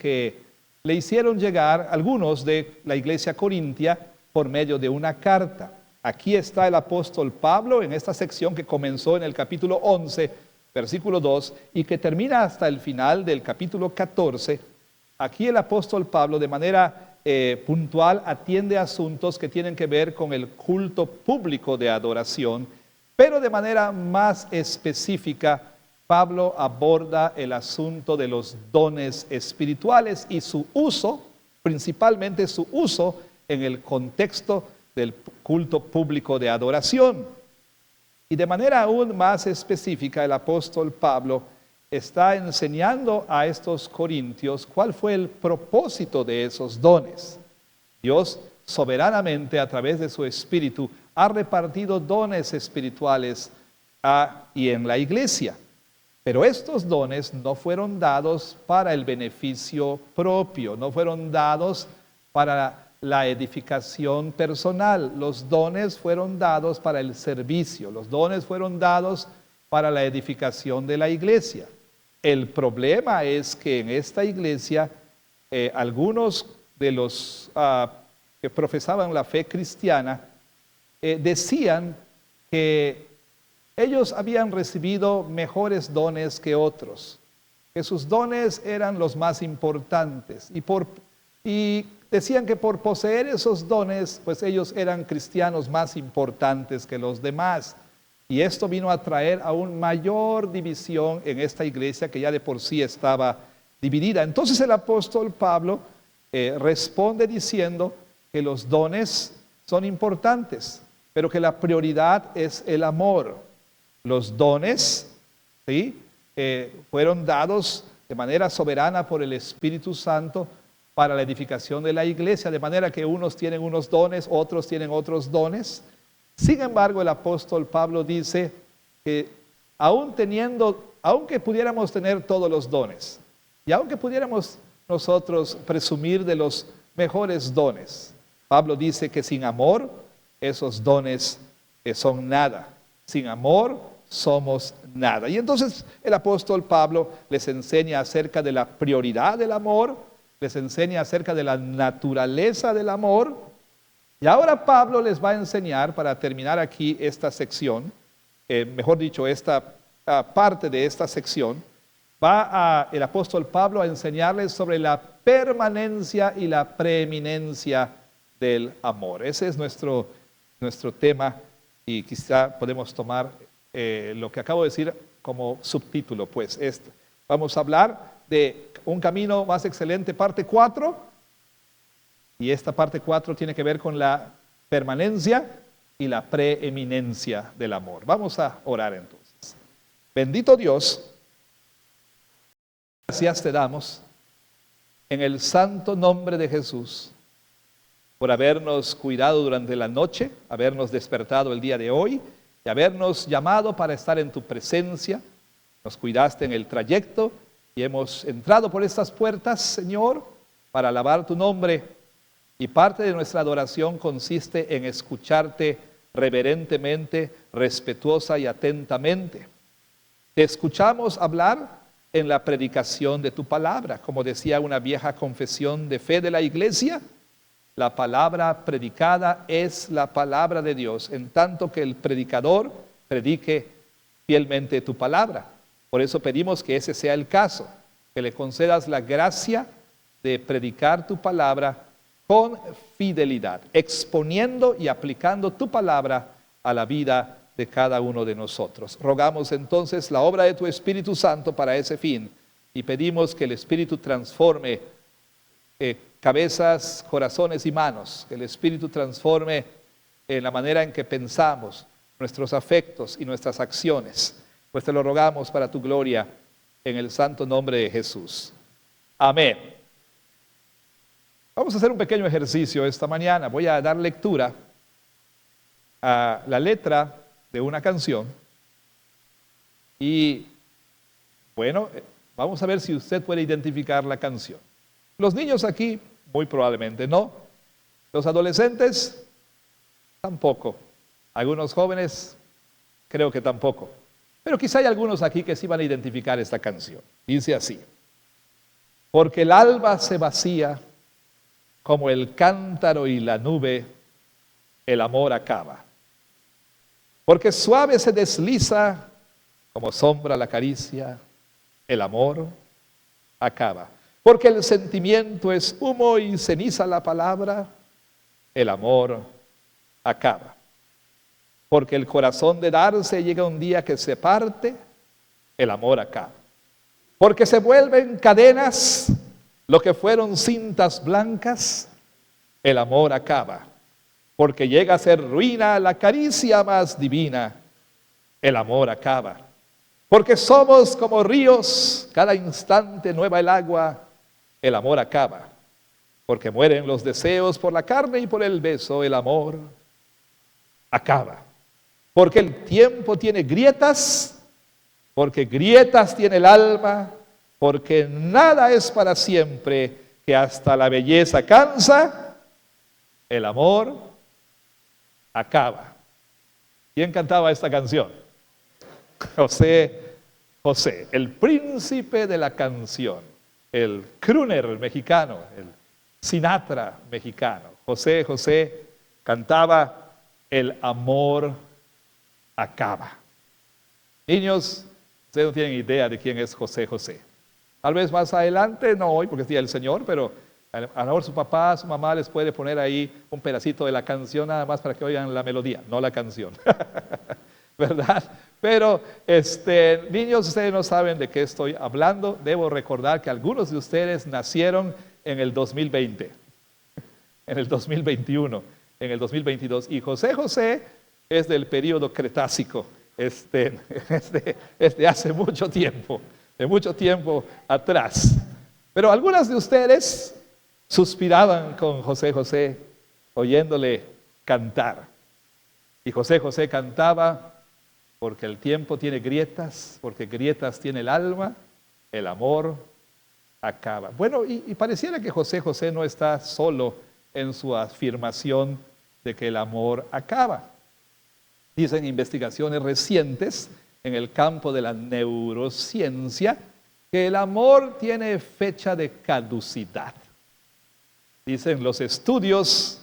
que le hicieron llegar algunos de la iglesia corintia por medio de una carta. Aquí está el apóstol Pablo en esta sección que comenzó en el capítulo 11, versículo 2, y que termina hasta el final del capítulo 14. Aquí el apóstol Pablo de manera puntual atiende asuntos que tienen que ver con el culto público de adoración, pero de manera más específica, Pablo aborda el asunto de los dones espirituales y su uso, principalmente su uso en el contexto del culto público de adoración. Y de manera aún más específica, el apóstol Pablo está enseñando a estos corintios cuál fue el propósito de esos dones. Dios soberanamente a través de su Espíritu ha repartido dones espirituales y en la iglesia. Pero estos dones no fueron dados para el beneficio propio, no fueron dados para la edificación personal. Los dones fueron dados para el servicio, los dones fueron dados para la edificación de la iglesia. El problema es que en esta iglesia algunos de los que profesaban la fe cristiana decían que ellos habían recibido mejores dones que otros, que sus dones eran los más importantes y decían que por poseer esos dones, pues ellos eran cristianos más importantes que los demás. Y esto vino a traer aún mayor división en esta iglesia que ya de por sí estaba dividida. Entonces el apóstol Pablo responde diciendo que los dones son importantes, pero que la prioridad es el amor. Los dones, ¿sí?, fueron dados de manera soberana por el Espíritu Santo para la edificación de la iglesia, de manera que unos tienen unos dones, otros tienen otros dones. Sin embargo, el apóstol Pablo dice que aunque pudiéramos tener todos los dones, y aunque pudiéramos nosotros presumir de los mejores dones, Pablo dice que sin amor, esos dones son nada. Sin amor, somos nada. Y entonces el apóstol Pablo les enseña acerca de la prioridad del amor, les enseña acerca de la naturaleza del amor. Y ahora Pablo les va a enseñar, para terminar aquí esta sección, mejor dicho, esta parte de esta sección, el apóstol Pablo a enseñarles sobre la permanencia y la preeminencia del amor. Ese es nuestro tema y quizá podemos tomar lo que acabo de decir como subtítulo, pues vamos a hablar de un camino más excelente, parte 4. Y esta parte 4 tiene que ver con la permanencia y la preeminencia del amor. Vamos a orar entonces. Bendito Dios, gracias te damos en el santo nombre de Jesús por habernos cuidado durante la noche, habernos despertado el día de hoy y habernos llamado para estar en tu presencia. Nos cuidaste en el trayecto y hemos entrado por estas puertas, Señor, para alabar tu nombre. Y parte de nuestra adoración consiste en escucharte reverentemente, respetuosa y atentamente. Te escuchamos hablar en la predicación de tu palabra. Como decía una vieja confesión de fe de la iglesia, la palabra predicada es la palabra de Dios, en tanto que el predicador predique fielmente tu palabra. Por eso pedimos que ese sea el caso, que le concedas la gracia de predicar tu palabra con fidelidad, exponiendo y aplicando tu palabra a la vida de cada uno de nosotros. Rogamos entonces la obra de tu Espíritu Santo para ese fin y pedimos que el Espíritu transforme cabezas, corazones y manos, que el Espíritu transforme en la manera en que pensamos, nuestros afectos y nuestras acciones. Pues te lo rogamos para tu gloria en el santo nombre de Jesús. Amén. Vamos a hacer un pequeño ejercicio esta mañana. Voy a dar lectura a la letra de una canción. Y bueno, vamos a ver si usted puede identificar la canción. Los niños aquí, muy probablemente no. Los adolescentes, tampoco. Algunos jóvenes, creo que tampoco. Pero quizá hay algunos aquí que sí van a identificar esta canción. Dice así: Porque el alba se vacía como el cántaro y la nube, el amor acaba. Porque suave se desliza como sombra la caricia, el amor acaba. Porque el sentimiento es humo y ceniza la palabra, el amor acaba. Porque el corazón de darse llega un día que se parte, el amor acaba. Porque se vuelven cadenas lo que fueron cintas blancas, el amor acaba. Porque llega a ser ruina la caricia más divina, el amor acaba. Porque somos como ríos, cada instante nueva el agua, el amor acaba. Porque mueren los deseos por la carne y por el beso, el amor acaba. Porque el tiempo tiene grietas, porque grietas tiene el alma, porque nada es para siempre, que hasta la belleza cansa, el amor acaba. ¿Quién cantaba esta canción? José, el príncipe de la canción, el crooner mexicano, el Sinatra mexicano. José cantaba el amor acaba. Niños, ustedes no tienen idea de quién es José. Tal vez más adelante, no hoy porque es Día del Señor, pero a lo mejor su papá, su mamá les puede poner ahí un pedacito de la canción nada más para que oigan la melodía, no la canción. ¿Verdad? Pero, niños, ustedes no saben de qué estoy hablando. Debo recordar que algunos de ustedes nacieron en el 2020, en el 2021, en el 2022. Y José es del periodo Cretácico, es de hace mucho tiempo, de mucho tiempo atrás. Pero algunas de ustedes suspiraban con José, oyéndole cantar. Y José cantaba porque el tiempo tiene grietas, porque grietas tiene el alma, el amor acaba. Bueno, y pareciera que José no está solo en su afirmación de que el amor acaba. Dicen investigaciones recientes en el campo de la neurociencia que el amor tiene fecha de caducidad. Dicen los estudios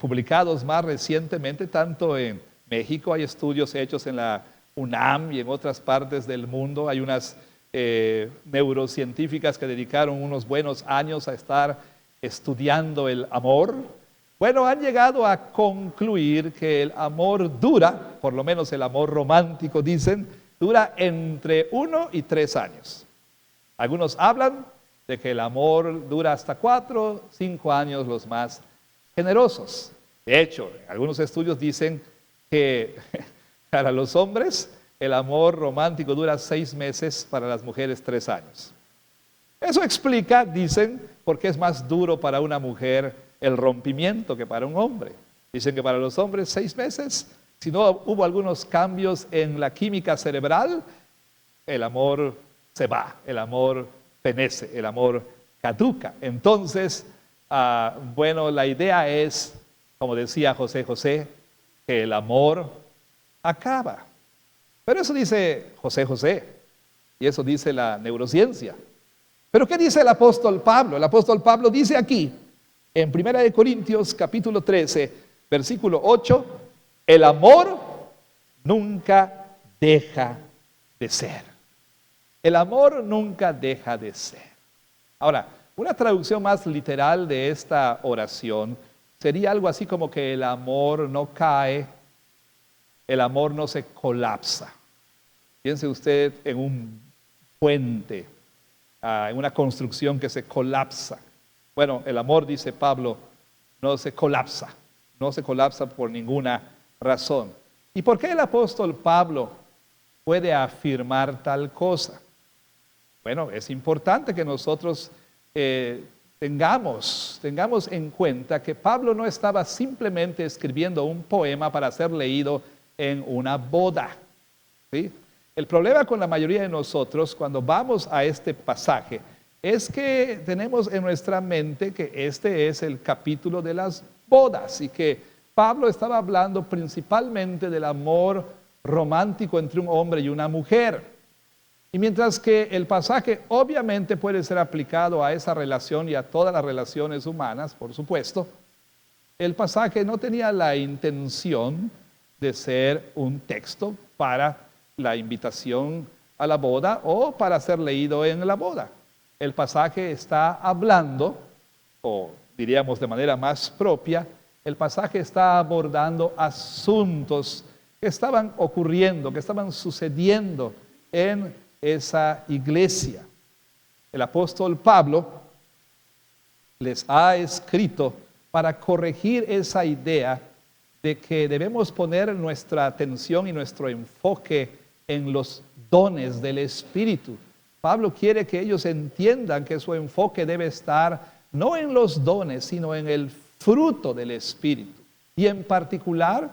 publicados más recientemente, tanto en México, hay estudios hechos en la UNAM y en otras partes del mundo. Hay unas neurocientíficas que dedicaron unos buenos años a estar estudiando el amor. Bueno, han llegado a concluir que el amor dura, por lo menos el amor romántico, dicen, dura entre 1 y 3 años. Algunos hablan de que el amor dura hasta 4, 5 años los más generosos. De hecho, algunos estudios dicen que para los hombres el amor romántico dura 6 meses, para las mujeres 3 años. Eso explica, dicen, por qué es más duro para una mujer el rompimiento que para un hombre. Dicen que para los hombres 6 meses, si no hubo algunos cambios en la química cerebral, el amor se va, el amor fenece, el amor caduca. Entonces, bueno, la idea es, como decía José, que el amor acaba. Pero eso dice José, y eso dice la neurociencia. Pero ¿qué dice el apóstol Pablo? El apóstol Pablo dice aquí, en 1 Corintios capítulo 13, versículo 8, el amor nunca deja de ser. El amor nunca deja de ser. Ahora, una traducción más literal de esta oración sería algo así como que el amor no cae, el amor no se colapsa. Piense usted en un puente, en una construcción que se colapsa. Bueno, el amor, dice Pablo, no se colapsa por ninguna razón. ¿Y por qué el apóstol Pablo puede afirmar tal cosa? Bueno, es importante que nosotros tengamos en cuenta que Pablo no estaba simplemente escribiendo un poema para ser leído en una boda, ¿sí? El problema con la mayoría de nosotros cuando vamos a este pasaje es que tenemos en nuestra mente que este es el capítulo de las bodas y que Pablo estaba hablando principalmente del amor romántico entre un hombre y una mujer. Y mientras que el pasaje obviamente puede ser aplicado a esa relación y a todas las relaciones humanas, por supuesto, el pasaje no tenía la intención de ser un texto para la invitación a la boda o para ser leído en la boda. El pasaje está hablando, o diríamos de manera más propia, el pasaje está abordando asuntos que estaban ocurriendo, que estaban sucediendo en esa iglesia. El apóstol Pablo les ha escrito para corregir esa idea de que debemos poner nuestra atención y nuestro enfoque en los dones del Espíritu. Pablo quiere que ellos entiendan que su enfoque debe estar no en los dones, sino en el fruto del Espíritu y en particular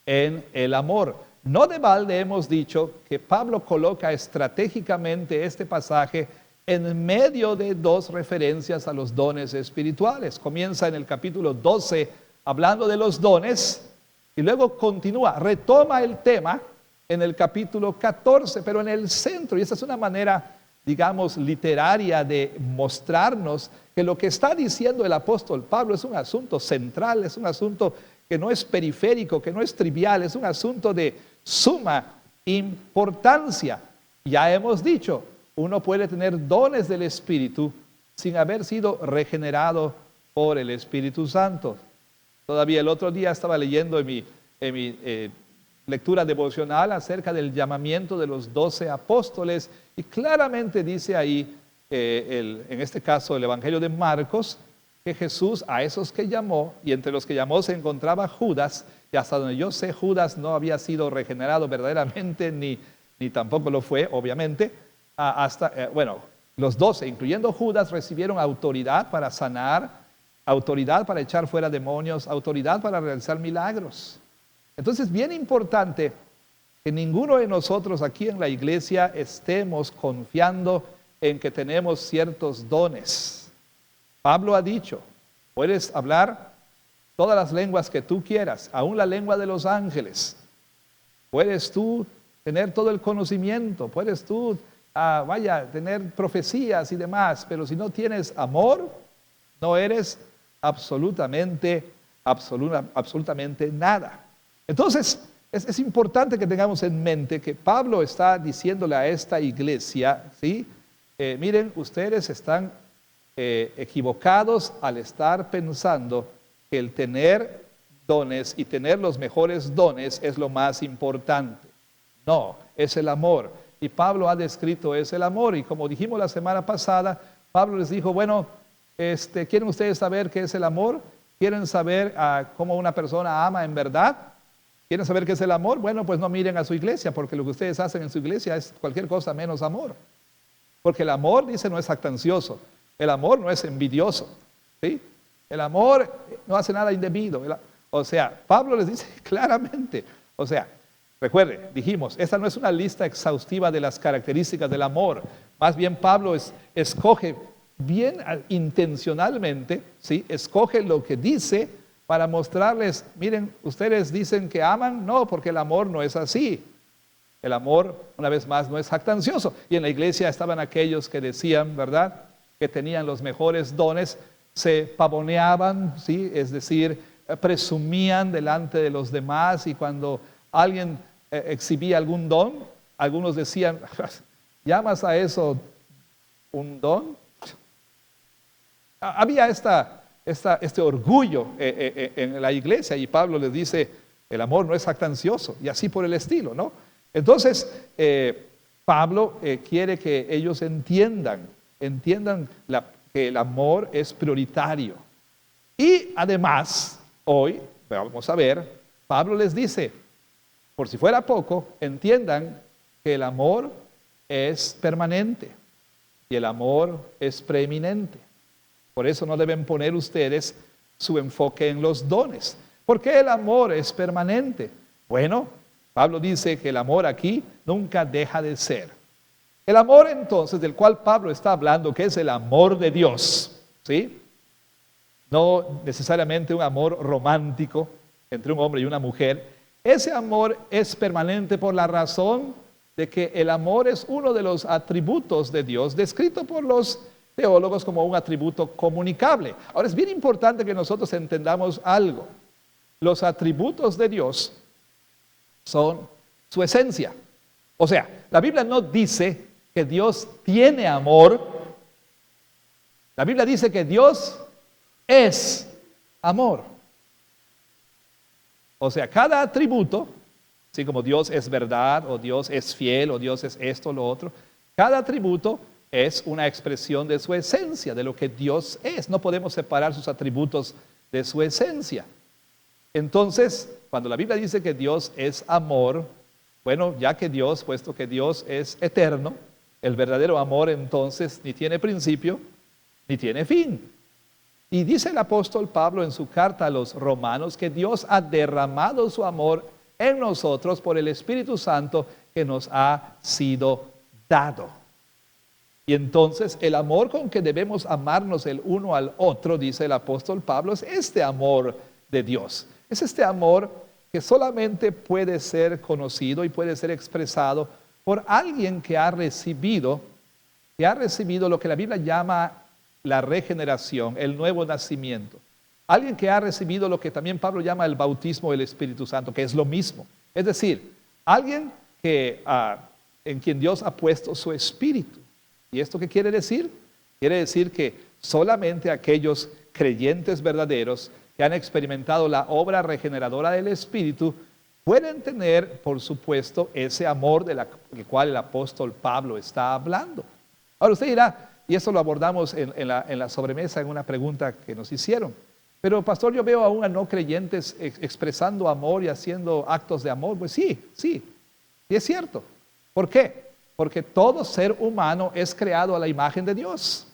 en el amor. No de balde hemos dicho que Pablo coloca estratégicamente este pasaje en medio de dos referencias a los dones espirituales. Comienza en el capítulo 12 hablando de los dones y luego continúa, retoma el tema en el capítulo 14, pero en el centro, y esta es una manera, digamos, literaria de mostrarnos que lo que está diciendo el apóstol Pablo es un asunto central, es un asunto que no es periférico, que no es trivial, es un asunto de suma importancia. Ya hemos dicho, uno puede tener dones del Espíritu sin haber sido regenerado por el Espíritu Santo. Todavía el otro día estaba leyendo en mi lectura devocional acerca del llamamiento de los 12 apóstoles y claramente dice ahí, en este caso el Evangelio de Marcos, que Jesús a esos que llamó, y entre los que llamó se encontraba Judas, y hasta donde yo sé Judas no había sido regenerado verdaderamente, ni tampoco lo fue, obviamente, bueno, los 12, incluyendo Judas, recibieron autoridad para sanar, autoridad para echar fuera demonios, autoridad para realizar milagros. Entonces, bien importante que ninguno de nosotros aquí en la iglesia estemos confiando en que tenemos ciertos dones. Pablo ha dicho, puedes hablar todas las lenguas que tú quieras, aún la lengua de los ángeles. Puedes tú tener todo el conocimiento, puedes tú, tener profecías y demás, pero si no tienes amor, no eres absolutamente nada. Entonces, es importante que tengamos en mente que Pablo está diciéndole a esta iglesia, ¿sí? Miren, ustedes están equivocados al estar pensando que el tener dones y tener los mejores dones es lo más importante. No, es el amor. Y Pablo ha descrito es el amor. Y como dijimos la semana pasada, Pablo les dijo, bueno, ¿quieren ustedes saber qué es el amor? ¿Quieren saber cómo una persona ama en verdad? ¿Quieren saber qué es el amor? Bueno, pues no miren a su iglesia, porque lo que ustedes hacen en su iglesia es cualquier cosa menos amor. Porque el amor, dice, no es jactancioso. El amor no es envidioso, ¿sí? El amor no hace nada indebido. O sea, Pablo les dice claramente, o sea, recuerde, dijimos, esta no es una lista exhaustiva de las características del amor. Más bien Pablo escoge bien intencionalmente, ¿sí? Escoge lo que dice para mostrarles, miren, ustedes dicen que aman, no, porque el amor no es así. El amor, una vez más, no es jactancioso. Y en la iglesia estaban aquellos que decían, ¿verdad?, que tenían los mejores dones, se pavoneaban, ¿sí? Es decir, presumían delante de los demás, y cuando alguien exhibía algún don, algunos decían, ¿llamas a eso un don? Había este orgullo en la iglesia, y Pablo les dice, el amor no es jactancioso, y así por el estilo, ¿no? Entonces, Pablo quiere que ellos entiendan que el amor es prioritario. Y además, hoy, vamos a ver, Pablo les dice, por si fuera poco, entiendan que el amor es permanente y el amor es preeminente. Por eso no deben poner ustedes su enfoque en los dones. ¿Por qué el amor es permanente? Bueno, Pablo dice que el amor aquí nunca deja de ser. El amor entonces del cual Pablo está hablando, que es el amor de Dios, ¿sí? No necesariamente un amor romántico entre un hombre y una mujer. Ese amor es permanente por la razón de que el amor es uno de los atributos de Dios, descrito por los teólogos como un atributo comunicable. Ahora es bien importante que nosotros entendamos algo. Los atributos de Dios son su esencia. O sea, la Biblia no dice que Dios tiene amor. La Biblia dice que Dios es amor. O sea, cada atributo, así como Dios es verdad, o Dios es fiel, o Dios es esto o lo otro, cada atributo es una expresión de su esencia, de lo que Dios es. No podemos separar sus atributos de su esencia. Entonces, cuando la Biblia dice que Dios es amor, bueno, ya que Dios, puesto que Dios es eterno, el verdadero amor entonces ni tiene principio, ni tiene fin. Y dice el apóstol Pablo en su carta a los romanos que Dios ha derramado su amor en nosotros por el Espíritu Santo que nos ha sido dado. Y entonces el amor con que debemos amarnos el uno al otro, dice el apóstol Pablo, es este amor de Dios. Es este amor que solamente puede ser conocido y puede ser expresado por alguien que ha recibido lo que la Biblia llama la regeneración, el nuevo nacimiento. Alguien que ha recibido lo que también Pablo llama el bautismo del Espíritu Santo, que es lo mismo. Es decir, alguien que, en quien Dios ha puesto su Espíritu. ¿Y esto qué quiere decir? Quiere decir que solamente aquellos creyentes verdaderos que han experimentado la obra regeneradora del Espíritu pueden tener, por supuesto, ese amor del cual el apóstol Pablo está hablando. Ahora usted dirá, y eso lo abordamos en la sobremesa en una pregunta que nos hicieron, pero pastor, yo veo aún a no creyentes expresando amor y haciendo actos de amor. Pues sí, y es cierto. ¿Por qué? Porque todo ser humano es creado a la imagen de Dios.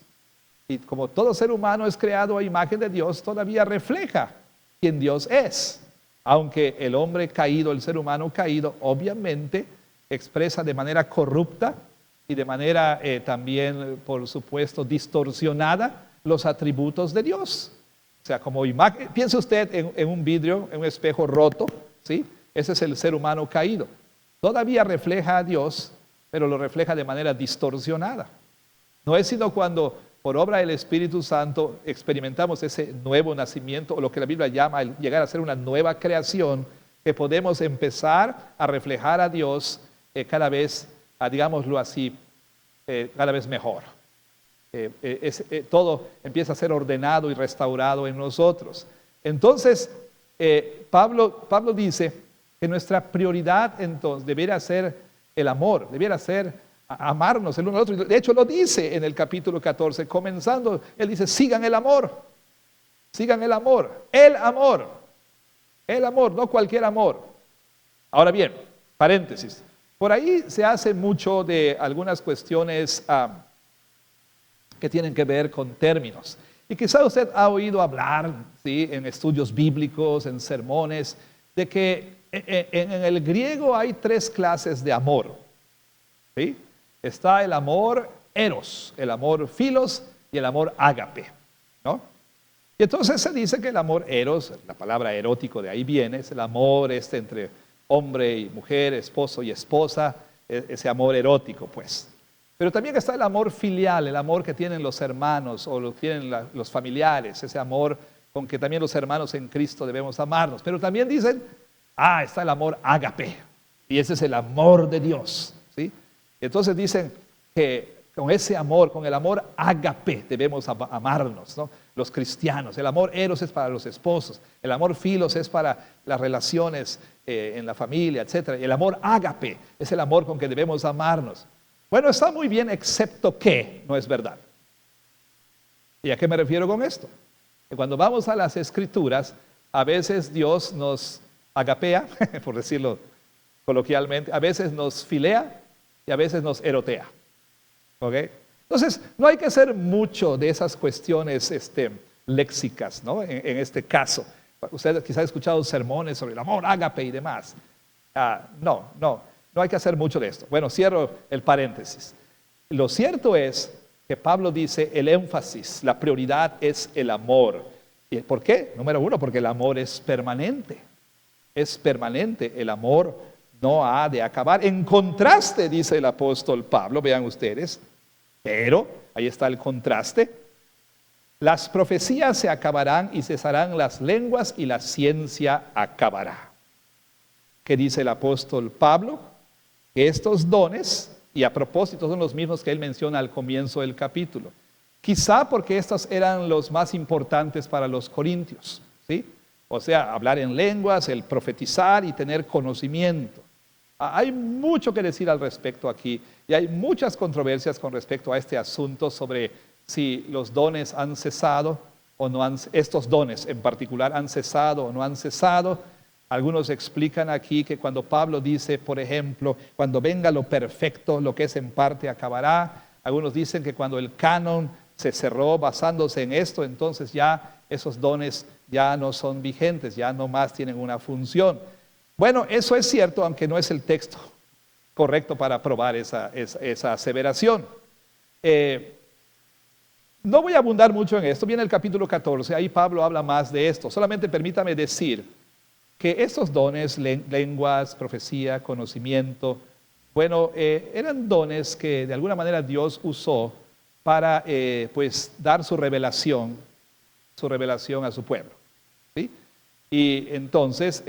Y como todo ser humano es creado a imagen de Dios, todavía refleja quién Dios es. Aunque el hombre caído, el ser humano caído, obviamente expresa de manera corrupta y de manera también, por supuesto, distorsionada los atributos de Dios. O sea, como imagen, piense usted en un vidrio, en un espejo roto, ¿sí? Ese es el ser humano caído. Todavía refleja a Dios, pero lo refleja de manera distorsionada. No es sino cuando por obra del Espíritu Santo experimentamos ese nuevo nacimiento, o lo que la Biblia llama el llegar a ser una nueva creación, que podemos empezar a reflejar a Dios cada vez, digámoslo así, cada vez mejor. Todo empieza a ser ordenado y restaurado en nosotros. Entonces, Pablo dice que nuestra prioridad entonces debería ser el amor, debiera ser amarnos el uno al otro. De hecho lo dice en el capítulo 14, comenzando, él dice, sigan el amor, el amor, no cualquier amor. Ahora bien, paréntesis, por ahí se hace mucho de algunas cuestiones que tienen que ver con términos. Y quizá usted ha oído hablar, ¿sí?, en estudios bíblicos, en sermones, de que en el griego hay tres clases de amor. ¿Sí? Está el amor eros, el amor filos y el amor ágape, ¿no? Y entonces se dice que el amor eros, la palabra erótico de ahí viene, es el amor entre hombre y mujer, esposo y esposa, ese amor erótico, pues. Pero también está el amor filial, el amor que tienen los hermanos o lo tienen los familiares, ese amor con que también los hermanos en Cristo debemos amarnos. Pero también dicen, está el amor ágape, y ese es el amor de Dios, ¿sí? Entonces dicen que con ese amor, con el amor ágape debemos amarnos, ¿no? Los cristianos. El amor eros es para los esposos, el amor filos es para las relaciones en la familia, etc. Y el amor ágape es el amor con que debemos amarnos. Bueno, está muy bien, excepto que no es verdad. ¿Y a qué me refiero con esto? Que cuando vamos a las Escrituras, a veces Dios nos agapea, por decirlo coloquialmente, a veces nos filea y a veces nos erotea. ¿Ok? Entonces, no hay que hacer mucho de esas cuestiones léxicas, ¿no? En este caso. Ustedes quizás han escuchado sermones sobre el amor ágape y demás. No hay que hacer mucho de esto. Bueno, cierro el paréntesis. Lo cierto es que Pablo dice el énfasis, la prioridad es el amor. ¿Y por qué? Número uno, porque el amor es permanente. Es permanente el amor no ha de acabar. En contraste, dice el apóstol Pablo, vean ustedes, pero ahí está el contraste. Las profecías se acabarán y cesarán las lenguas y la ciencia acabará. ¿Qué dice el apóstol Pablo? Que estos dones, y a propósito son los mismos que él menciona al comienzo del capítulo, quizá porque estos eran los más importantes para los corintios, ¿sí? O sea, hablar en lenguas, el profetizar y tener conocimiento. Hay mucho que decir al respecto aquí y hay muchas controversias con respecto a este asunto sobre si los dones han cesado o no han, estos dones en particular han cesado o no han cesado. Algunos explican aquí que cuando Pablo dice, por ejemplo, cuando venga lo perfecto, lo que es en parte acabará. Algunos dicen que cuando el canon se cerró basándose en esto, entonces ya esos dones ya no son vigentes, ya no más tienen una función. Bueno, eso es cierto, aunque no es el texto correcto para probar esa aseveración. No voy a abundar mucho en esto, viene el capítulo 14, ahí Pablo habla más de esto. Solamente permítame decir que estos dones, lenguas, profecía, conocimiento, bueno, eran dones que de alguna manera Dios usó para pues dar su revelación a su pueblo, ¿sí? Y entonces,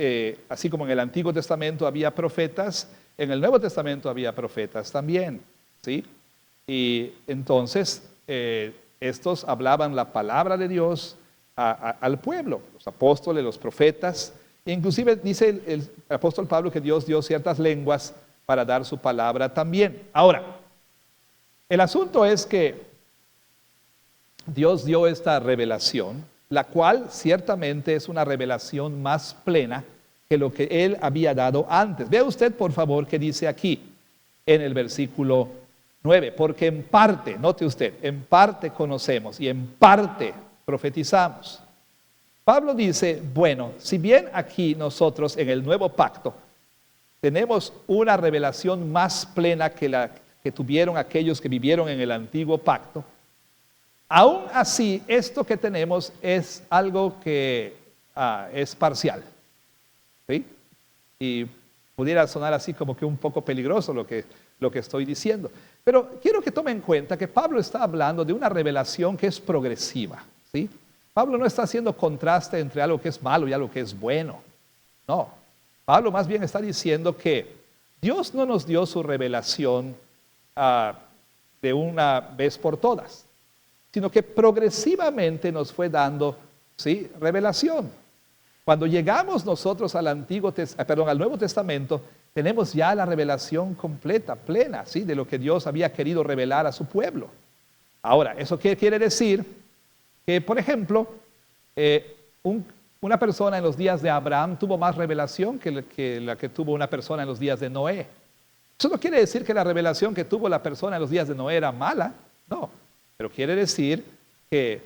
así como en el Antiguo Testamento había profetas, en el Nuevo Testamento había profetas también, ¿sí? Y entonces, estos hablaban la palabra de Dios al pueblo, los apóstoles, los profetas. Inclusive dice el apóstol Pablo que Dios dio ciertas lenguas para dar su palabra también. Ahora, el asunto es que Dios dio esta revelación, la cual ciertamente es una revelación más plena que lo que Él había dado antes. Vea usted, por favor, que dice aquí en el versículo 9, porque en parte, note usted, en parte conocemos y en parte profetizamos. Pablo dice, bueno, si bien aquí nosotros en el nuevo pacto tenemos una revelación más plena que la que tuvieron aquellos que vivieron en el antiguo pacto, aún así esto que tenemos es algo que es parcial, ¿sí? Y pudiera sonar así como que un poco peligroso lo que estoy diciendo. Pero quiero que tomen en cuenta que Pablo está hablando de una revelación que es progresiva, ¿sí? Pablo no está haciendo contraste entre algo que es malo y algo que es bueno. No. Pablo más bien está diciendo que Dios no nos dio su revelación de una vez por todas, sino que progresivamente nos fue dando, ¿sí?, revelación. Cuando llegamos nosotros al Nuevo Testamento, tenemos ya la revelación completa, plena, ¿sí?, de lo que Dios había querido revelar a su pueblo. Ahora, ¿eso qué quiere decir? Que, por ejemplo, una persona en los días de Abraham tuvo más revelación que la que tuvo una persona en los días de Noé. Eso no quiere decir que la revelación que tuvo la persona en los días de Noé era mala, no. Pero quiere decir que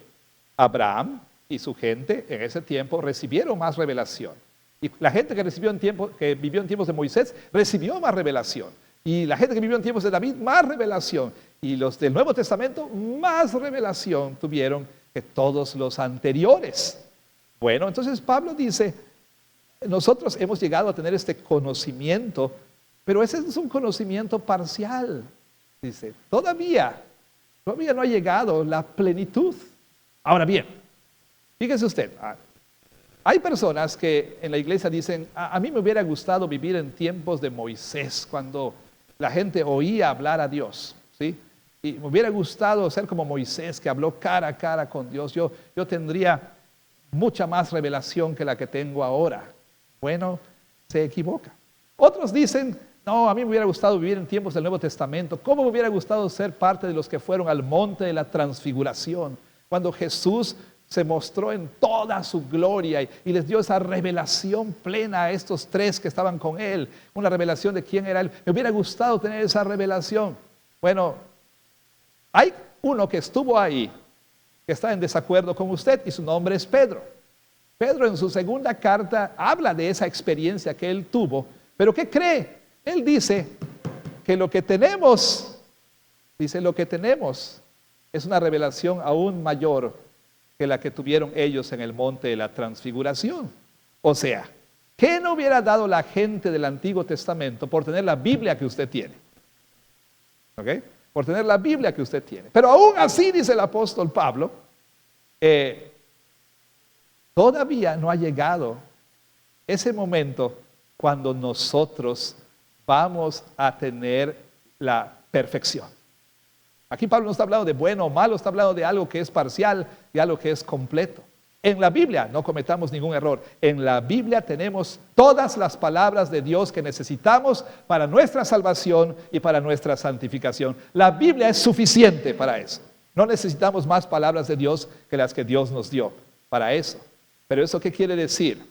Abraham y su gente en ese tiempo recibieron más revelación. Y la gente que vivió en tiempos de Moisés recibió más revelación. Y la gente que vivió en tiempos de David, más revelación. Y los del Nuevo Testamento, más revelación tuvieron que todos los anteriores. Bueno, entonces Pablo dice, nosotros hemos llegado a tener este conocimiento, pero ese es un conocimiento parcial. Dice, todavía no ha llegado la plenitud. Ahora bien, fíjese usted, hay personas que en la iglesia dicen, a mí me hubiera gustado vivir en tiempos de Moisés, cuando la gente oía hablar a Dios, ¿sí? Y me hubiera gustado ser como Moisés, que habló cara a cara con Dios. Yo tendría mucha más revelación que la que tengo ahora. Bueno, se equivoca. Otros dicen, no, a mí me hubiera gustado vivir en tiempos del Nuevo Testamento. ¿Cómo me hubiera gustado ser parte de los que fueron al monte de la transfiguración, cuando Jesús se mostró en toda su gloria y les dio esa revelación plena a estos tres que estaban con él, una revelación de quién era él? Me hubiera gustado tener esa revelación. Bueno, hay uno que estuvo ahí, que está en desacuerdo con usted, y su nombre es Pedro. Pedro en su segunda carta habla de esa experiencia que él tuvo, pero ¿qué cree? Él dice que lo que tenemos es una revelación aún mayor que la que tuvieron ellos en el monte de la transfiguración. O sea, ¿Qué no hubiera dado la gente del Antiguo Testamento por tener la Biblia que usted tiene? ¿Ok? Por tener la Biblia que usted tiene. Pero aún así, dice el apóstol Pablo, todavía no ha llegado ese momento cuando nosotros vamos a tener la perfección. Aquí Pablo no está hablando de bueno o malo, está hablando de algo que es parcial, de algo que es completo. En la Biblia, no cometamos ningún error, en la Biblia tenemos todas las palabras de Dios que necesitamos para nuestra salvación y para nuestra santificación. La Biblia es suficiente para eso. No necesitamos más palabras de Dios que las que Dios nos dio para eso. Pero ¿eso qué quiere decir?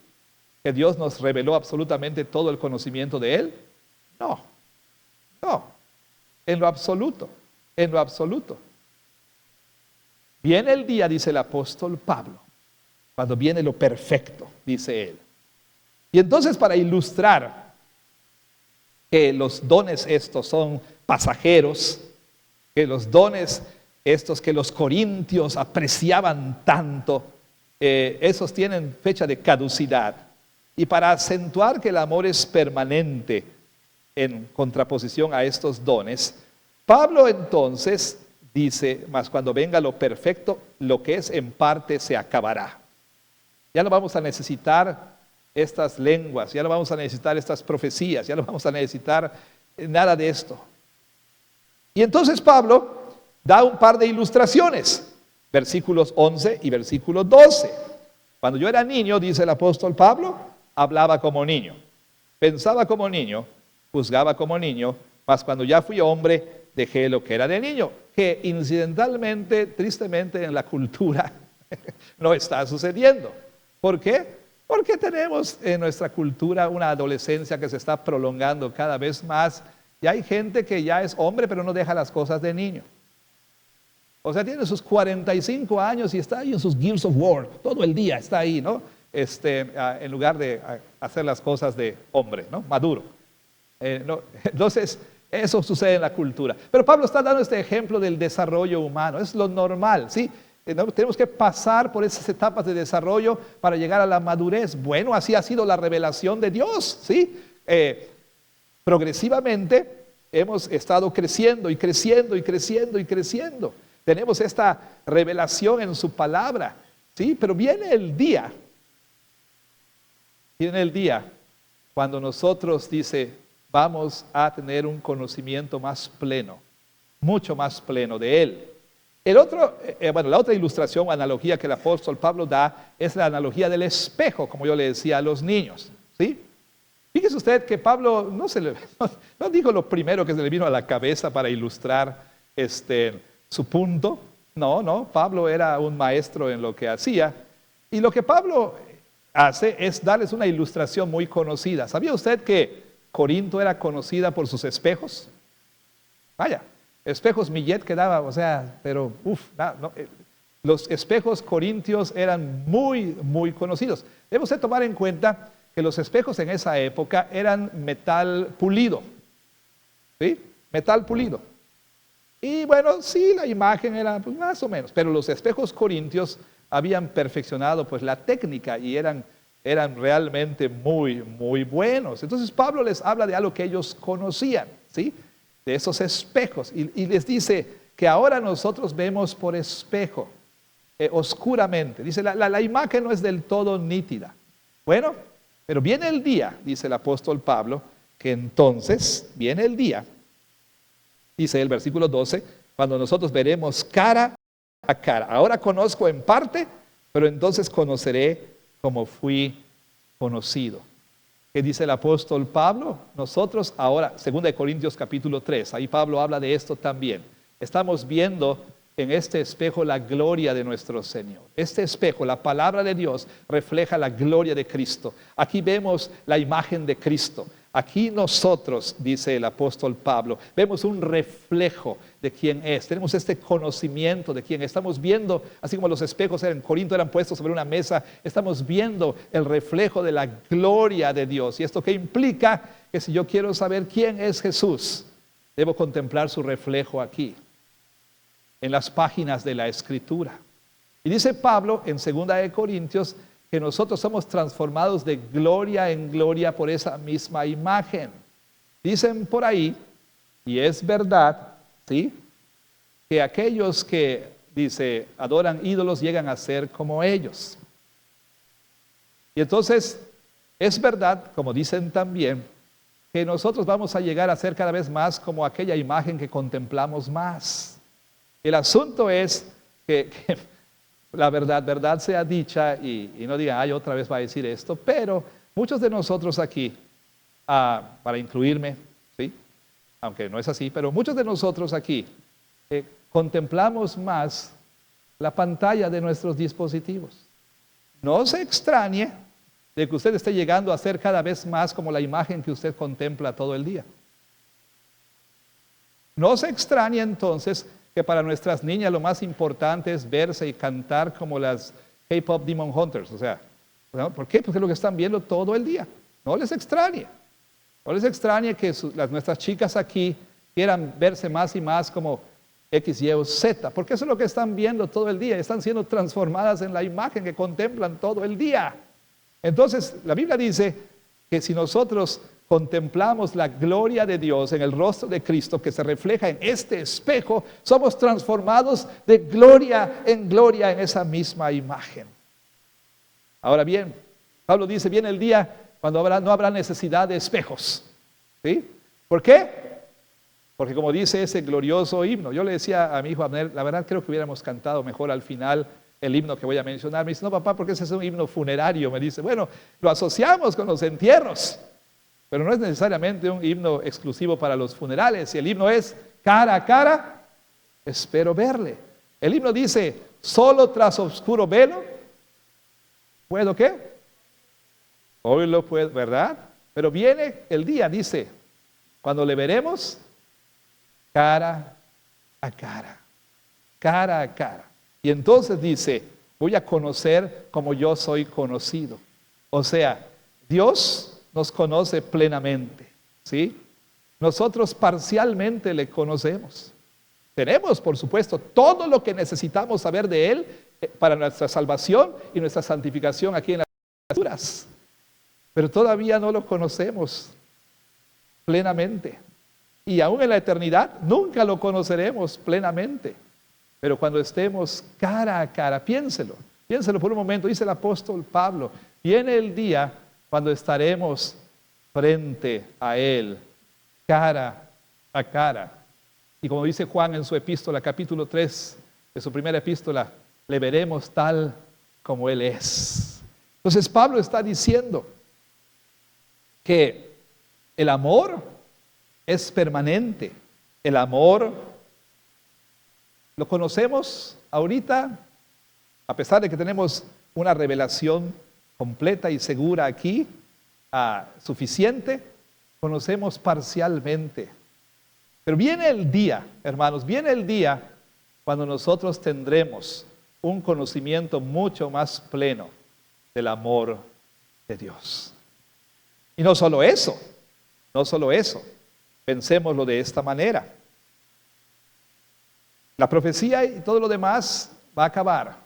¿Que Dios nos reveló absolutamente todo el conocimiento de Él? No, no, en lo absoluto, en lo absoluto. Viene el día, dice el apóstol Pablo, cuando viene lo perfecto, dice él. Y entonces, para ilustrar que los dones estos son pasajeros, que los dones estos que los corintios apreciaban tanto, esos tienen fecha de caducidad. Y para acentuar que el amor es permanente en contraposición a estos dones, Pablo entonces dice, mas cuando venga lo perfecto, lo que es en parte se acabará. Ya no vamos a necesitar estas lenguas, ya no vamos a necesitar estas profecías, ya no vamos a necesitar nada de esto. Y entonces Pablo da un par de ilustraciones, versículos 11 y versículo 12. Cuando yo era niño, dice el apóstol Pablo, hablaba como niño, pensaba como niño, juzgaba como niño, mas cuando ya fui hombre, dejé lo que era de niño, que incidentalmente, tristemente en la cultura no está sucediendo. ¿Por qué? Porque tenemos en nuestra cultura una adolescencia que se está prolongando cada vez más y hay gente que ya es hombre pero no deja las cosas de niño. O sea, tiene sus 45 años y está ahí en sus Gears of War, todo el día está ahí, ¿no? En lugar de hacer las cosas de hombre, ¿no? Maduro. Entonces, eso sucede en la cultura. Pero Pablo está dando este ejemplo del desarrollo humano, es lo normal, ¿sí? Tenemos que pasar por esas etapas de desarrollo para llegar a la madurez. Bueno, así ha sido la revelación de Dios, ¿sí? Progresivamente hemos estado creciendo y creciendo y creciendo y creciendo. Tenemos esta revelación en su palabra, ¿sí? Pero viene el día cuando nosotros, dice, vamos a tener un conocimiento más pleno, mucho más pleno de Él. La otra ilustración o analogía que el apóstol Pablo da es la analogía del espejo, como yo le decía a los niños, ¿sí? Fíjese usted que Pablo no dijo lo primero que se le vino a la cabeza para ilustrar su punto. No, Pablo era un maestro en lo que hacía. Y lo que Pablo hace es darles una ilustración muy conocida. ¿Sabía usted que Corinto era conocida por sus espejos? Vaya. Espejos Millet que daba, los espejos corintios eran muy, muy conocidos. Debemos de tomar en cuenta que los espejos en esa época eran metal pulido, ¿sí? Metal pulido. Y bueno, sí, la imagen era pues, más o menos, pero los espejos corintios habían perfeccionado pues la técnica y eran realmente muy, muy buenos. Entonces Pablo les habla de algo que ellos conocían, ¿sí? De esos espejos y les dice que ahora nosotros vemos por espejo, oscuramente. Dice, la imagen no es del todo nítida. Bueno, pero viene el día, dice el apóstol Pablo, que entonces viene el día, dice el versículo 12, cuando nosotros veremos cara a cara. Ahora conozco en parte, pero entonces conoceré como fui conocido. ¿Qué dice el apóstol Pablo? Nosotros ahora, 2 Corintios capítulo 3, ahí Pablo habla de esto también. Estamos viendo en este espejo la gloria de nuestro Señor. Este espejo, la palabra de Dios, refleja la gloria de Cristo. Aquí vemos la imagen de Cristo. Aquí nosotros, dice el apóstol Pablo, vemos un reflejo de quién es. Tenemos este conocimiento de quién es. Estamos viendo, así como los espejos en Corinto eran puestos sobre una mesa, estamos viendo el reflejo de la gloria de Dios. ¿Y esto qué implica? Que si yo quiero saber quién es Jesús, debo contemplar su reflejo aquí, en las páginas de la Escritura. Y dice Pablo en 2 Corintios que nosotros somos transformados de gloria en gloria por esa misma imagen. Dicen por ahí, y es verdad, ¿sí?, que aquellos que, dice, adoran ídolos llegan a ser como ellos. Y entonces, es verdad, como dicen también, que nosotros vamos a llegar a ser cada vez más como aquella imagen que contemplamos más. El asunto es que la verdad sea dicha, y no digan, ay, otra vez va a decir esto, pero muchos de nosotros aquí, para incluirme, ¿sí?, aunque no es así, pero muchos de nosotros aquí contemplamos más la pantalla de nuestros dispositivos. No se extrañe de que usted esté llegando a ser cada vez más como la imagen que usted contempla todo el día. No se extrañe entonces que para nuestras niñas lo más importante es verse y cantar como las K-Pop Demon Hunters. O sea, ¿por qué? Porque es lo que están viendo todo el día. No les extrañe. No les extrañe que nuestras chicas aquí quieran verse más y más como X, Y o Z, porque eso es lo que están viendo todo el día. Están siendo transformadas en la imagen que contemplan todo el día. Entonces, la Biblia dice que si nosotros contemplamos la gloria de Dios en el rostro de Cristo que se refleja en este espejo, somos transformados de gloria en esa misma imagen. Ahora bien, Pablo dice, viene el día cuando no habrá necesidad de espejos. ¿Sí? ¿Por qué? Porque como dice ese glorioso himno, yo le decía a mi hijo Abner, la verdad creo que hubiéramos cantado mejor al final el himno que voy a mencionar. Me dice, no papá, porque ese es un himno funerario. Me dice, bueno, lo asociamos con los entierros, pero no es necesariamente un himno exclusivo para los funerales. Y el himno es, cara a cara, espero verle. El himno dice, solo tras oscuro velo, ¿puedo qué? Hoy lo puedo, ¿verdad? Pero viene el día, dice, cuando le veremos cara a cara, cara a cara. Y entonces dice, voy a conocer como yo soy conocido. O sea, Dios nos conoce plenamente, ¿sí? Nosotros parcialmente le conocemos. Tenemos, por supuesto, todo lo que necesitamos saber de Él para nuestra salvación y nuestra santificación aquí en las Escrituras. Pero todavía no lo conocemos plenamente. Y aún en la eternidad nunca lo conoceremos plenamente. Pero cuando estemos cara a cara, piénselo por un momento, dice el apóstol Pablo, viene el día cuando estaremos frente a Él, cara a cara. Y como dice Juan en su epístola, capítulo 3, de su primera epístola, le veremos tal como Él es. Entonces Pablo está diciendo que el amor es permanente. El amor lo conocemos ahorita, a pesar de que tenemos una revelación completa y segura aquí, suficiente, conocemos parcialmente. Pero viene el día, hermanos, viene el día cuando nosotros tendremos un conocimiento mucho más pleno del amor de Dios. Y no solo eso, pensémoslo de esta manera. La profecía y todo lo demás va a acabar.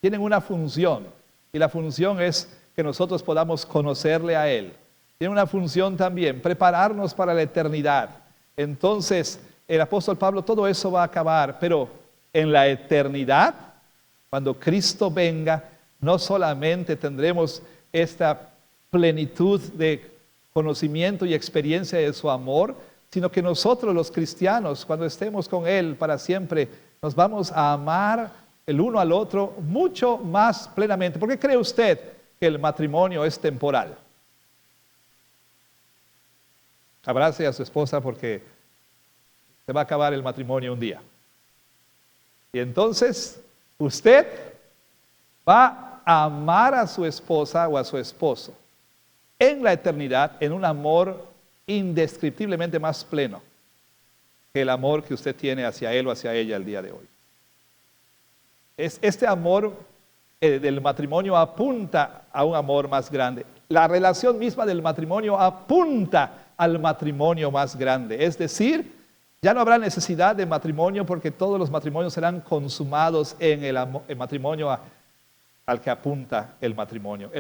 Tienen una función, y la función es que nosotros podamos conocerle a Él. Tiene una función también, prepararnos para la eternidad. Entonces, el apóstol Pablo, todo eso va a acabar, pero en la eternidad, cuando Cristo venga, no solamente tendremos esta plenitud de conocimiento y experiencia de su amor, sino que nosotros los cristianos, cuando estemos con Él para siempre, nos vamos a amar el uno al otro mucho más plenamente. ¿Por qué cree usted que el matrimonio es temporal? Abrace a su esposa porque se va a acabar el matrimonio un día. Y entonces usted va a amar a su esposa o a su esposo en la eternidad en un amor indescriptiblemente más pleno que el amor que usted tiene hacia él o hacia ella el día de hoy. Este amor del matrimonio apunta a un amor más grande. La relación misma del matrimonio apunta al matrimonio más grande. Es decir, ya no habrá necesidad de matrimonio porque todos los matrimonios serán consumados en el matrimonio al que apunta el matrimonio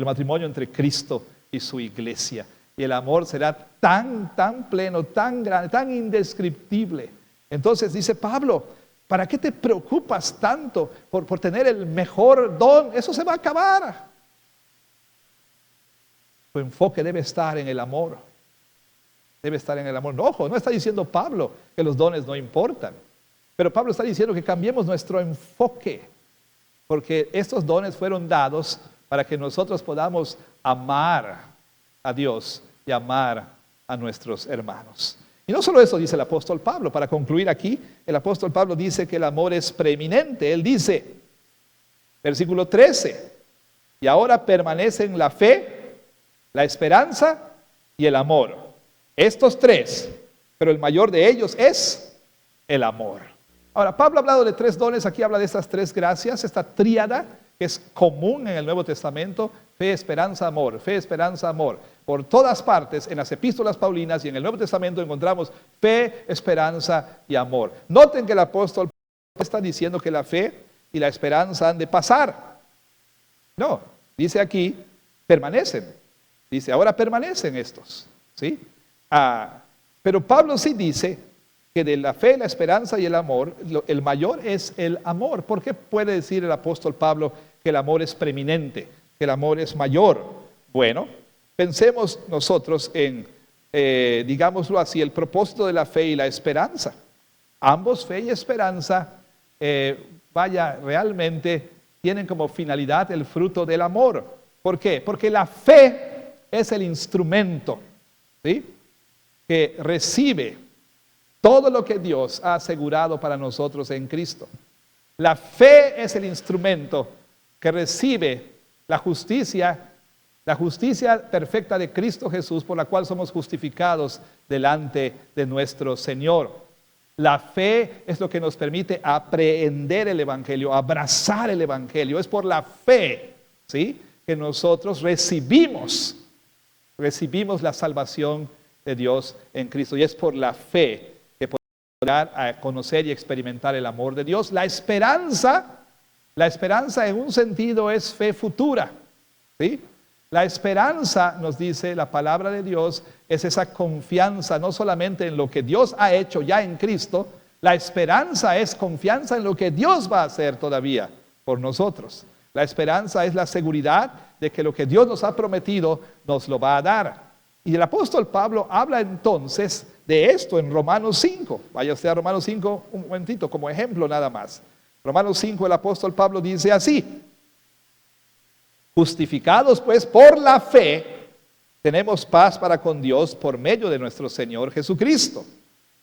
entre Cristo y su iglesia. Y el amor será tan pleno, tan grande, tan indescriptible. Entonces dice Pablo, ¿para qué te preocupas tanto por tener el mejor don? Eso se va a acabar. Tu enfoque debe estar en el amor. Debe estar en el amor. No, ojo, no está diciendo Pablo que los dones no importan. Pero Pablo está diciendo que cambiemos nuestro enfoque. Porque estos dones fueron dados para que nosotros podamos amar a Dios y amar a nuestros hermanos. Y no solo eso dice el apóstol Pablo. Para concluir aquí, el apóstol Pablo dice que el amor es preeminente. Él dice, versículo 13, y ahora permanecen la fe, la esperanza y el amor. Estos tres, pero el mayor de ellos es el amor. Ahora, Pablo ha hablado de tres dones, aquí habla de estas tres gracias, esta tríada que es común en el Nuevo Testamento: fe, esperanza, amor, fe, esperanza, amor. Por todas partes, en las epístolas paulinas y en el Nuevo Testamento encontramos fe, esperanza y amor. Noten que el apóstol está diciendo que la fe y la esperanza han de pasar. No, dice aquí, permanecen. Dice, ahora permanecen estos, ¿sí? Pero Pablo sí dice que de la fe, la esperanza y el amor, el mayor es el amor. ¿Por qué puede decir el apóstol Pablo que el amor es preeminente, que el amor es mayor? Bueno, pensemos nosotros en, digámoslo así, el propósito de la fe y la esperanza. Ambos, fe y esperanza, realmente tienen como finalidad el fruto del amor. ¿Por qué? Porque la fe es el instrumento, ¿sí?, que recibe todo lo que Dios ha asegurado para nosotros en Cristo. La fe es el instrumento que recibe la justicia perfecta de Cristo Jesús, por la cual somos justificados delante de nuestro Señor. La fe es lo que nos permite aprehender el Evangelio, abrazar el Evangelio. Es por la fe, ¿sí?, que nosotros recibimos la salvación de Dios en Cristo. Y es por la fe que podemos llegar a conocer y experimentar el amor de Dios. La esperanza en un sentido es fe futura, ¿sí? La esperanza, nos dice la palabra de Dios, es esa confianza no solamente en lo que Dios ha hecho ya en Cristo. La esperanza es confianza en lo que Dios va a hacer todavía por nosotros. La esperanza es la seguridad de que lo que Dios nos ha prometido nos lo va a dar. Y el apóstol Pablo habla entonces de esto en Romanos 5. Vaya usted a Romanos 5 un momentito, como ejemplo nada más. Romanos 5, el apóstol Pablo dice así: justificados pues por la fe, tenemos paz para con Dios por medio de nuestro Señor Jesucristo,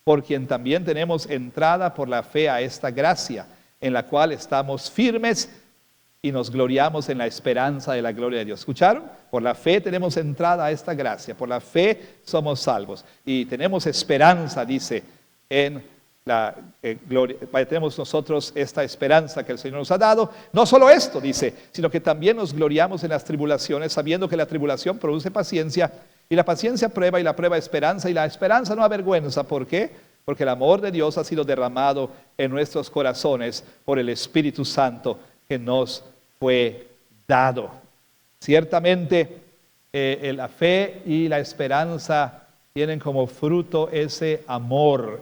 por quien también tenemos entrada por la fe a esta gracia, en la cual estamos firmes y nos gloriamos en la esperanza de la gloria de Dios. ¿Escucharon? Por la fe tenemos entrada a esta gracia, por la fe somos salvos y tenemos esperanza, dice, en la gloria. Tenemos nosotros esta esperanza que el Señor nos ha dado. No solo esto, dice, sino que también nos gloriamos en las tribulaciones, sabiendo que la tribulación produce paciencia, y la paciencia prueba, y la prueba esperanza, y la esperanza no avergüenza. ¿Por qué? Porque el amor de Dios ha sido derramado en nuestros corazones por el Espíritu Santo que nos fue dado. Ciertamente la fe y la esperanza tienen como fruto ese amor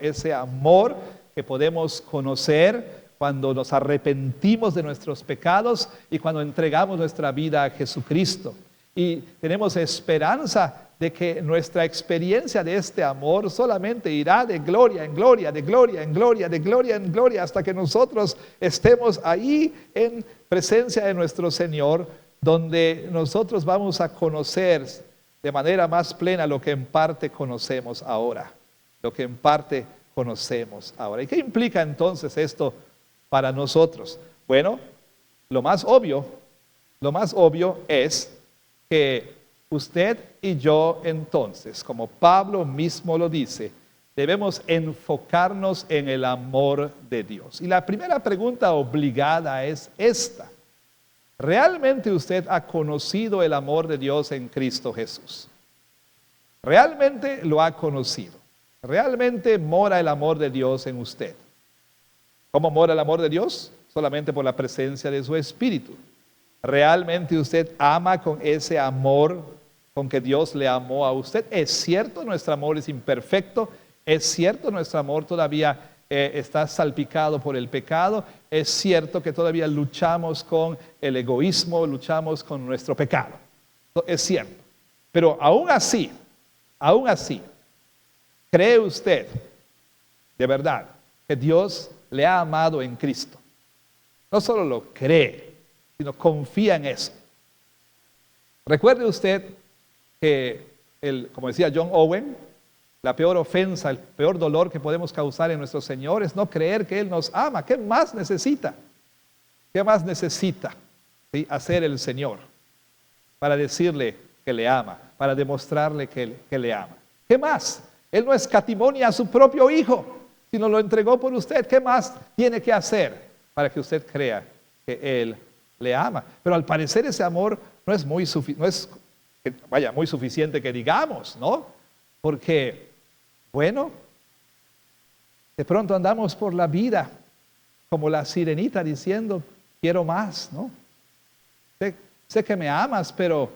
que podemos conocer cuando nos arrepentimos de nuestros pecados y cuando entregamos nuestra vida a Jesucristo. Y tenemos esperanza de que nuestra experiencia de este amor solamente irá de gloria en gloria, de gloria en gloria, de gloria en gloria, hasta que nosotros estemos ahí en presencia de nuestro Señor, donde nosotros vamos a conocer de manera más plena lo que en parte conocemos ahora. Lo que en parte conocemos ahora. ¿Y qué implica entonces esto para nosotros? Bueno, lo más obvio es que usted y yo entonces, como Pablo mismo lo dice, debemos enfocarnos en el amor de Dios. Y la primera pregunta obligada es esta: ¿realmente usted ha conocido el amor de Dios en Cristo Jesús? ¿Realmente lo ha conocido? ¿Realmente mora el amor de Dios en usted? ¿Cómo mora el amor de Dios? Solamente por la presencia de su Espíritu. ¿Realmente usted ama con ese amor con que Dios le amó a usted? Es cierto, nuestro amor es imperfecto. Es cierto, nuestro amor todavía está salpicado por el pecado. Es cierto que todavía luchamos con el egoísmo, luchamos con nuestro pecado. Es cierto. Pero aún así, ¿cree usted de verdad que Dios le ha amado en Cristo? No solo lo cree, sino confía en eso. Recuerde usted que, como decía John Owen, la peor ofensa, el peor dolor que podemos causar en nuestro Señor es no creer que Él nos ama. ¿Qué más necesita? ¿Qué más necesita, ¿sí?, hacer el Señor para decirle que le ama, para demostrarle que le ama? ¿Qué más? Él no escatimó ni a su propio Hijo, sino lo entregó por usted. ¿Qué más tiene que hacer para que usted crea que Él le ama? Pero al parecer ese amor no es muy suficiente que digamos, ¿no? Porque, bueno, de pronto andamos por la vida como la sirenita diciendo, quiero más, ¿no? Sé que me amas, pero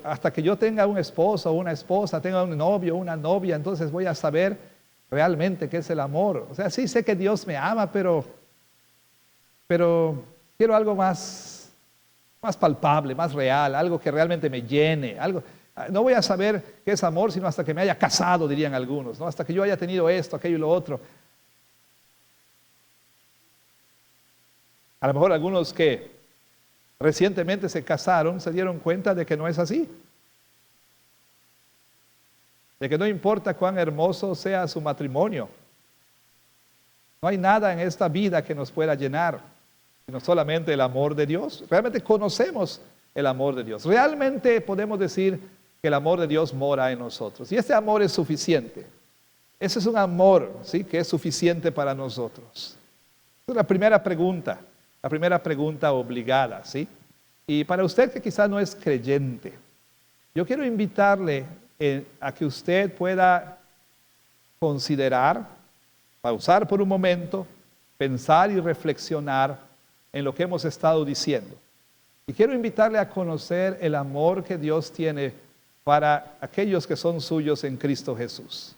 hasta que yo tenga un esposo o una esposa, tenga un novio o una novia, entonces voy a saber realmente qué es el amor. O sea, sí sé que Dios me ama, pero quiero algo más palpable, más real, algo que realmente me llene, algo. No voy a saber qué es amor sino hasta que me haya casado, dirían algunos, ¿no? Hasta que yo haya tenido esto, aquello y lo otro. A lo mejor algunos que recientemente se casaron se dieron cuenta de que no es así. De que no importa cuán hermoso sea su matrimonio, no hay nada en esta vida que nos pueda llenar, sino solamente el amor de Dios. Realmente conocemos el amor de Dios. Realmente podemos decir que el amor de Dios mora en nosotros. Y este amor es suficiente. Ese es un amor, ¿sí?, que es suficiente para nosotros. Esa es la primera pregunta obligada, ¿sí? Y para usted que quizás no es creyente, yo quiero invitarle a que usted pueda considerar, pausar por un momento, pensar y reflexionar en lo que hemos estado diciendo. Y quiero invitarle a conocer el amor que Dios tiene para aquellos que son suyos en Cristo Jesús.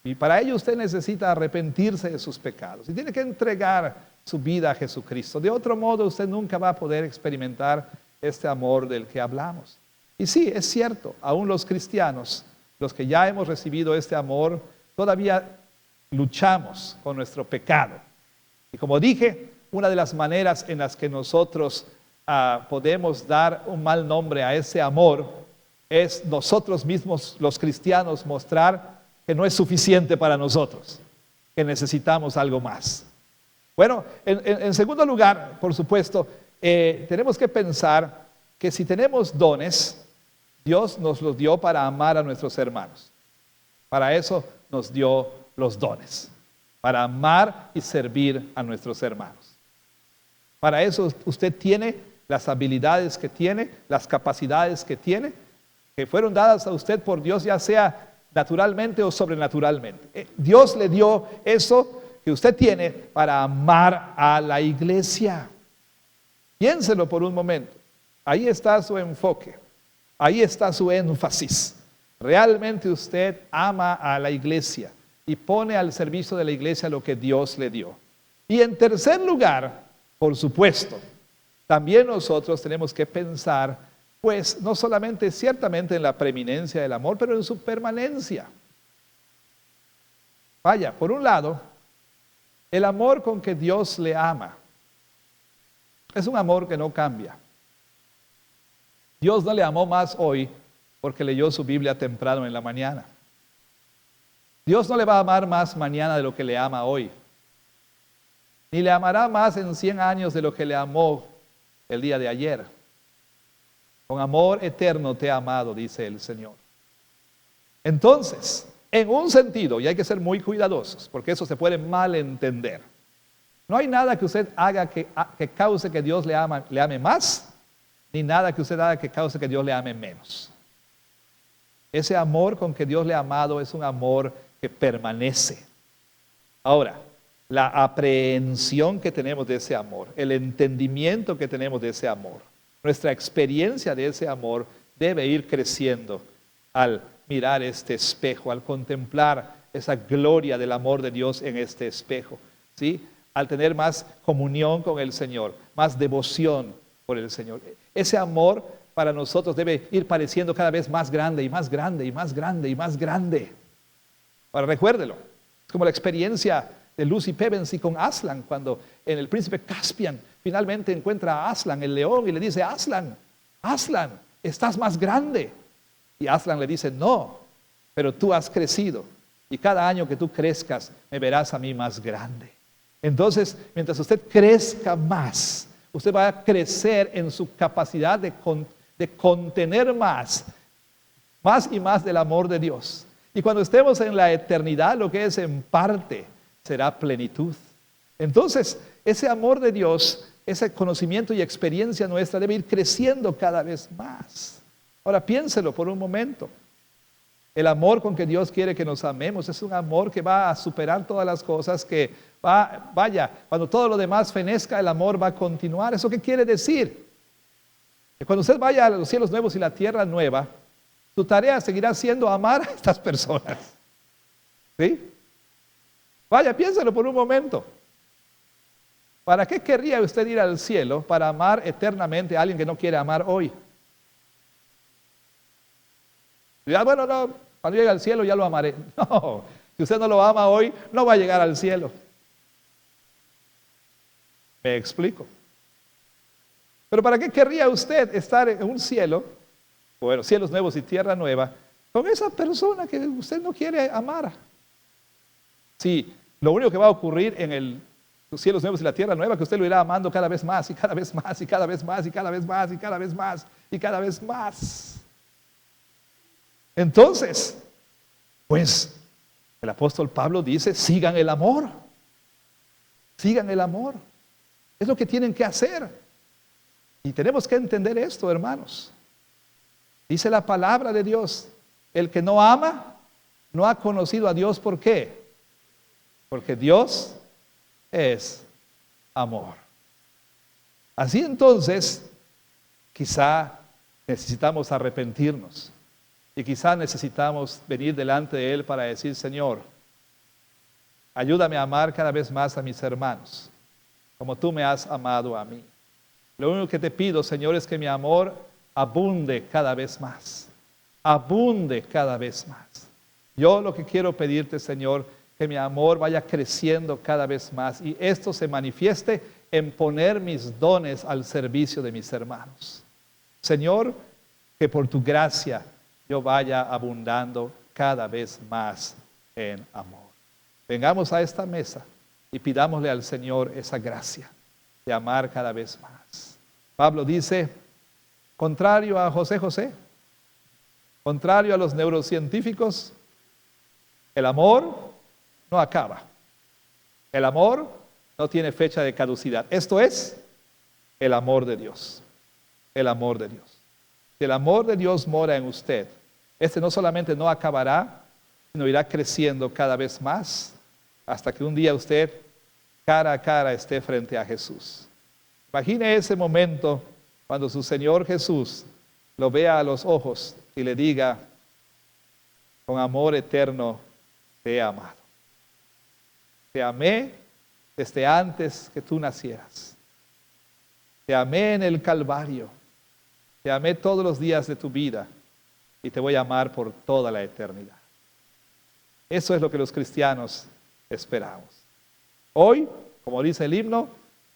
Y para ello usted necesita arrepentirse de sus pecados y tiene que entregar su vida a Jesucristo. De otro modo usted nunca va a poder experimentar este amor del que hablamos. Y sí, es cierto, aún los cristianos, los que ya hemos recibido este amor, todavía luchamos con nuestro pecado. Y como dije, una de las maneras en las que nosotros podemos dar un mal nombre a ese amor es nosotros mismos, los cristianos, mostrar que no es suficiente para nosotros, que necesitamos algo más. Bueno, en segundo lugar, por supuesto, tenemos que pensar que si tenemos dones, Dios nos los dio para amar a nuestros hermanos. Para eso nos dio los dones, para amar y servir a nuestros hermanos. Para eso usted tiene las habilidades que tiene, las capacidades que tiene, que fueron dadas a usted por Dios, ya sea naturalmente o sobrenaturalmente. Dios le dio eso que usted tiene para amar a la iglesia. Piénselo por un momento. Ahí está su enfoque. Ahí está su énfasis. Realmente usted ama a la iglesia y pone al servicio de la iglesia lo que Dios le dio. Y en tercer lugar, por supuesto, también nosotros tenemos que pensar, pues, no solamente ciertamente en la preeminencia del amor, pero en su permanencia. Vaya, por un lado, el amor con que Dios le ama es un amor que no cambia. Dios no le amó más hoy porque leyó su Biblia temprano en la mañana. Dios no le va a amar más mañana de lo que le ama hoy. Ni le amará más en 100 años de lo que le amó el día de ayer. Con amor eterno te he amado, dice el Señor. Entonces, en un sentido, y hay que ser muy cuidadosos, porque eso se puede malentender. No hay nada que usted haga que cause que Dios le ame más, ni nada que usted haga que cause que Dios le ame menos. Ese amor con que Dios le ha amado es un amor que permanece. Ahora, la aprehensión que tenemos de ese amor, el entendimiento que tenemos de ese amor, Nuestra experiencia de ese amor debe ir creciendo al mirar este espejo, al contemplar esa gloria del amor de Dios en este espejo, ¿sí? Al tener más comunión con el Señor, más devoción por el Señor. Ese amor para nosotros debe ir pareciendo cada vez más grande y más grande y más grande y más grande. Ahora recuérdelo, es como la experiencia de Lucy Pevensey con Aslan, cuando en el príncipe Caspian finalmente encuentra a Aslan, el león, y le dice: Aslan, Aslan, estás más grande. Y Aslan le dice: no, pero tú has crecido, y cada año que tú crezcas, me verás a mí más grande. Entonces, mientras usted crezca más, usted va a crecer en su capacidad de contener más y más del amor de Dios. Y cuando estemos en la eternidad, lo que es en parte, será plenitud. Entonces, ese amor de Dios, ese conocimiento y experiencia nuestra debe ir creciendo cada vez más. Ahora piénselo por un momento. El amor con que Dios quiere que nos amemos es un amor que va a superar todas las cosas, que cuando todo lo demás fenezca, el amor va a continuar. ¿Eso qué quiere decir? Que cuando usted vaya a los cielos nuevos y la tierra nueva, su tarea seguirá siendo amar a estas personas. ¿Sí? Vaya, piénselo por un momento. ¿Para qué querría usted ir al cielo para amar eternamente a alguien que no quiere amar hoy? Bueno, no, cuando llegue al cielo ya lo amaré. No, si usted no lo ama hoy, no va a llegar al cielo. ¿Me explico? Pero ¿para qué querría usted estar en un cielo, bueno, cielos nuevos y tierra nueva, con esa persona que usted no quiere amar? Sí, lo único que va a ocurrir en los cielos nuevos y la tierra nueva es que usted lo irá amando cada vez más y cada vez más y cada vez más y cada vez más y cada vez más y cada vez más. Entonces, pues el apóstol Pablo dice: sigan el amor. Sigan el amor. Es lo que tienen que hacer. Y tenemos que entender esto, hermanos. Dice la palabra de Dios: el que no ama, no ha conocido a Dios. ¿Por qué? Porque Dios es amor. Así entonces, quizá necesitamos arrepentirnos. Y quizá necesitamos venir delante de Él para decir: Señor, ayúdame a amar cada vez más a mis hermanos, como tú me has amado a mí. Lo único que te pido, Señor, es que mi amor abunde cada vez más. Abunde cada vez más. Yo lo que quiero pedirte, Señor, que mi amor vaya creciendo cada vez más y esto se manifieste en poner mis dones al servicio de mis hermanos. Señor, que por tu gracia yo vaya abundando cada vez más en amor. Vengamos a esta mesa y pidámosle al Señor esa gracia de amar cada vez más. Pablo dice, contrario a José, contrario a los neurocientíficos, el amor no acaba. El amor no tiene fecha de caducidad. Esto es el amor de Dios. El amor de Dios. Si el amor de Dios mora en usted, este no solamente no acabará, sino irá creciendo cada vez más hasta que un día usted cara a cara esté frente a Jesús. Imagine ese momento cuando su Señor Jesús lo vea a los ojos y le diga, con amor eterno te he amado. Te amé desde antes que tú nacieras. Te amé en el Calvario. Te amé todos los días de tu vida y te voy a amar por toda la eternidad. Eso es lo que los cristianos esperamos. Hoy, como dice el himno,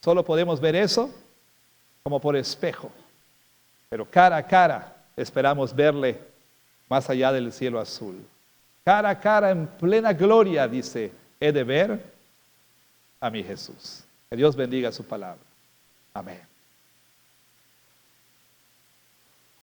solo podemos ver eso como por espejo. Pero cara a cara esperamos verle más allá del cielo azul. Cara a cara en plena gloria, dice, he de ver a mi Jesús. Que Dios bendiga su palabra. Amén.